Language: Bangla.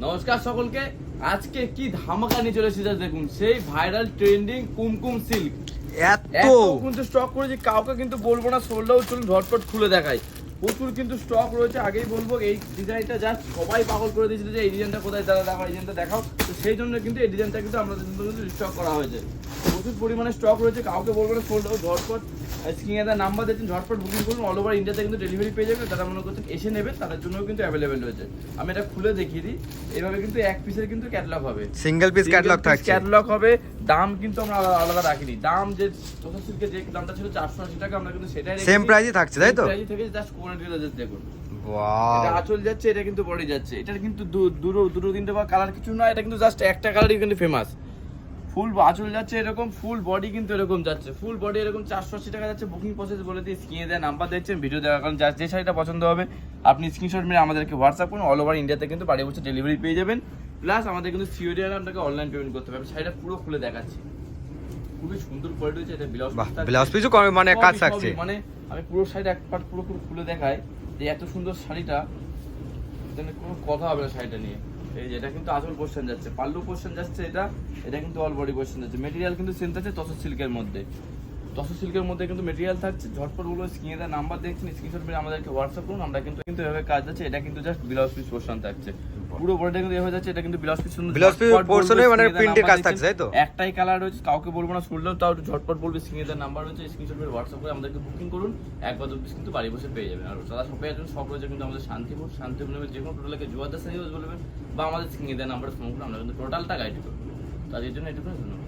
নমস্কার সকলকে। আজকে কি ধামাকা নিয়ে চলে এসেছে দেখুন, সেই ভাইরাল ট্রেন্ডিং কুমকুম সিল্ক এত কিন্তু স্টক করেছি, কাউকে কিন্তু বলবো না, সোল্ড আউট। চলুন ঝটপট খুলে দেখাই। প্রচুর কিন্তু স্টক রয়েছে। আগেই বলবো এই ডিজাইনটা জাস্ট সবাই পাগল করে দিয়েছিল যে এই ডিজাইনটা কোথায়, দাদা দেখাও, এই ডিজাইনটা দেখাও। তো সেই জন্য কিন্তু এই ডিজাইনটা কিন্তু আমাদের কিন্তু স্টক করা হয়েছে। প্রচুর পরিমাণে স্টক রয়েছে, কাউকে বলবো না, সোল্ড আউট। ঝটপট স্ক্রিনে তার নাম্বার দিচ্ছেন, ঝটপট বুকিং করুন। অল ওভার ইন্ডিয়াতে কিন্তু ডেলিভারি পেয়ে যাবে। যারা মনে করছেন এসে নেবে তাদের জন্য কিন্তু অ্যাভেলেবেল রয়েছে। আমি এটা খুলে দেখিয়ে দিই। এইভাবে কিন্তু এক পিসের কিন্তু ক্যাটালগ হবে, সিঙ্গেল পিস ক্যাটালগ থাকছে। ক্যাটালগ হবে। দাম কিন্তু আমরা আলাদা রাখিনি। দাম যে তোতা সিল্কের যে দামটা ছিল 480 টাকা, আমরা কিন্তু সেটাই সেম প্রাইসই থাকছে, তাই তো? প্রাইসই থেকে জাস্ট কোয়ান্টিটিটা জাস্ট দেখুন। ওয়াও, এটা আঁচল যাচ্ছে, এটা কিন্তু বডি যাচ্ছে। এটার কিন্তু দুটো তিনটে বা কালার কিছু নয়, এটা কিন্তু জাস্ট একটা কালারই কিন্তু ফেমাস। ফুল আঁচল যাচ্ছে এরকম, ফুল বডি কিন্তু এরকম যাচ্ছে। ফুল বডি এরকম 480 টাকা যাচ্ছে। বুকিং প্রসেস বলে দিয়ে স্ক্রিনে দেওয়া নাম্বার দিচ্ছেন, ভিডিও দেওয়ার কারণ যার যে শাড়িটা পছন্দ হবে আপনি স্ক্রিনশট মেরে আমাদেরকে হোয়াটসঅ্যাপ করুন। অল ওভার ইন্ডিয়াতে কিন্তু বাড়ি বসে ডেলিভারি পেয়ে যাবেন। প্লাস আমাদের কিন্তু সিওডি আর আপনাকে অনলাইন পেমেন্ট করতে হবে। আমি শাড়িটা পুরো খুলে দেখাচ্ছি, খুবই সুন্দর কোয়ালিটি হচ্ছে। এটা ব্লাউজ পিসও মানে কাজ থাকছে। মানে আমি পুরো শাড়িটা একবার পুরো খুলে দেখাই যে এত সুন্দর শাড়িটা, কোনো কথা হবে না শাড়িটা নিয়ে। এই যে এটা কিন্তু আঁচল পোর্শন যাচ্ছে, পাল্লু পোর্শন যাচ্ছে, এটা কিন্তু অল বডি পোর্শন যাচ্ছে। মেটেরিয়াল কিন্তু সেম থাকছে তসর সিল্কের মধ্যে। তসর সিল্কের মধ্যে কিন্তু মেটেরিয়াল থাকছে। ঝটপট গুলো স্ক্রিনে দেওয়া নাম্বার দেখছেন, স্ক্রিনশট মেরে আমাদেরকে হোয়াটসঅ্যাপ করুন। আমরা কিন্তু এভাবে কাজ যাচ্ছে। এটা কিন্তু জাস্ট ব্লাউজ পিস পোর্শন থাকছে, পুরো বডিটা কিন্তু হয়ে যাচ্ছে। এটা কিন্তু ব্লাউজ পিস পোর্শনে মানে প্রিন্টের কাজ থাকছে, তাই তো? একটাই কালার রয়েছে, কাউকে বলবো না সোল্ড আউট। তাও একটু ঝটপট বলবে, স্ক্রিনে দেওয়া নাম্বার রয়েছে, স্ক্রিনশট মেরে হোয়াটসঅ্যাপ করে আমাদেরকে বুকিং করুন। একবার দু পিস কিন্তু বাড়ি বসে পেয়ে যাবেন। আর সারা সবাই একজন সব রয়েছে কিন্তু আমাদের শান্তিপুর যে কোনো টোটালকে জুয়াদার সাইজ বলবেন বা আমাদের স্ক্রিনে দেওয়া নাম্বার ফোন করুন, আমরা কিন্তু টোটালটা গাইড করবো। তাদের জন্য এটুকু ধন্যবাদ।